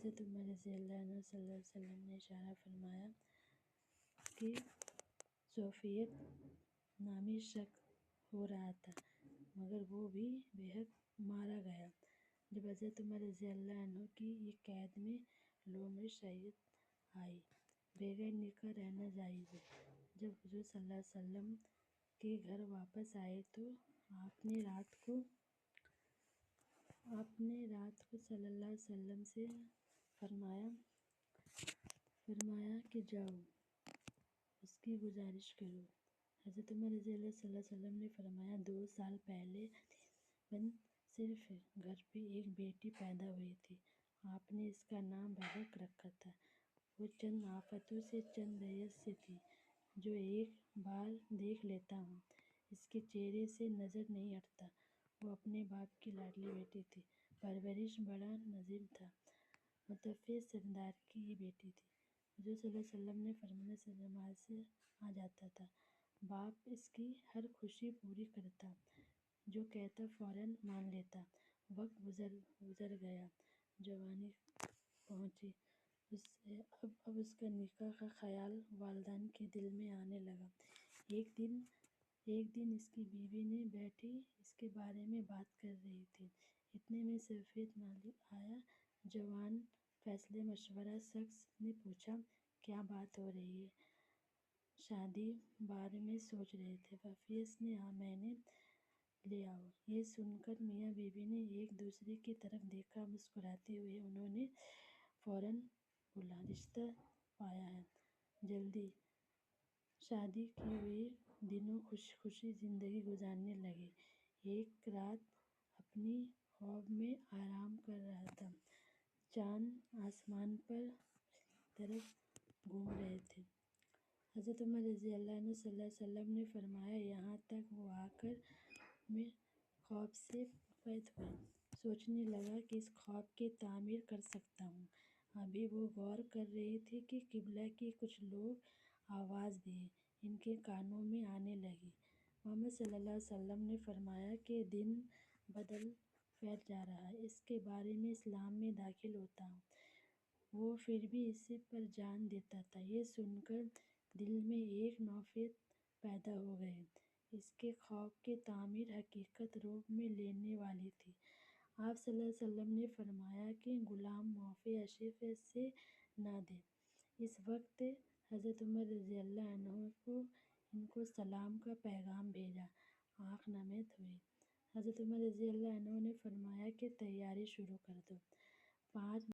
حضرت عمر رضی اللہ عنہ صلی اللہ علیہ وسلم نے اشارہ فرمایا کہ صوفیت نامی شخص ہو رہا تھا مگر وہ بھی بے حق مارا گیا۔ جب حضرت عمر رضی اللہ عنہ کی یہ قید میں لومڑی شریعت آئی، بغیر نکاح رہنا جائز ہے۔ جب حضور صلی اللہ علیہ وسلم کے گھر واپس آئے تو آپ نے رات کو صلی اللہ علیہ وسلم سے فرمایا کہ جاؤ اس کی گزارش کرو۔ حضرت عمر رضی اللہ صلی اللہ علیہ وسلم نے فرمایا 2 سال پہلے تقریباً صرف گھر پہ ایک بیٹی پیدا ہوئی تھی، آپ نے اس کا نام بحق رکھا تھا۔ وہ چند آفتوں سے چند ریت سے تھی جو ایک بار دیکھ لیتا ہوں اس کے چہرے سے نظر نہیں ہٹتا۔ وہ اپنے باپ کی لاڈلی بیٹی تھی، پرورش بڑا نظیر تھا، متوفی سردار کی یہ بیٹی تھی۔ حضور صلی اللہ علیہ وسلم نے فرمایا نماز سے آ جاتا تھا، باپ اس کی ہر خوشی پوری کرتا، جو کہتا فوراً مان لیتا۔ وقت گزر گیا، جوانی پہنچی، اب اس کا نکاح کا خیال والدین کے دل میں آنے لگا۔ ایک دن اس کی بیوی نے بیٹھی اس کے بارے میں بات کر رہی تھی، اتنے میں صوفیت مالک آیا۔ جوان فیصلہ مشورہ شخص نے پوچھا کیا بات ہو رہی ہے؟ شادی بارے میں سوچ رہے تھے؟ صوفیت نے ہاں میں نے، لے آؤ۔ یہ سن کر میاں بیوی نے ایک دوسرے کی طرف دیکھا، مسکراتے ہوئے انہوں نے فوراً بولا رشتہ پایا ہے، جلدی شادی کی ہوئے دونوں خوشی خوشی زندگی گزارنے لگے۔ ایک رات اپنی خواب میں آرام کر رہا تھا، چاند آسمان پر چاروں طرف گھوم رہے تھے۔ حضرت عمر رضی اللہ عنہ صلی اللہ علیہ وسلم نے فرمایا یہاں تک وہ آ کر میں خواب سے فائق ہوئے، سوچنے لگا کہ اس خواب کی تعبیر کر سکتا ہوں۔ ابھی وہ غور کر رہے تھے کہ قبلہ کی کچھ لوگ آواز دیے، ان کے کانوں میں آنے لگی۔ محمد صلی اللہ علیہ وسلم نے فرمایا کہ دین بدل پھیل جا رہا ہے، اس کے بارے میں اسلام میں داخل ہوتا ہوں۔ وہ پھر بھی اس پر جان دیتا تھا۔ یہ سن کر دل میں ایک نوفیت پیدا ہو گئی، اس کے خواب کی تعبیر حقیقت روپ میں لینے والی تھی۔ آپ صلی اللہ علیہ وسلم نے فرمایا کہ غلام معافی آصف سے نہ دے۔ اس وقت حضرت عمر رضی اللہ عنہ ان کو سلام کا پیغام بھیجا، آنکھ نمید ہوئی۔ حضرت عمر رضی اللہ عنہ نے فرمایا کہ تیاری شروع کر دو۔ 5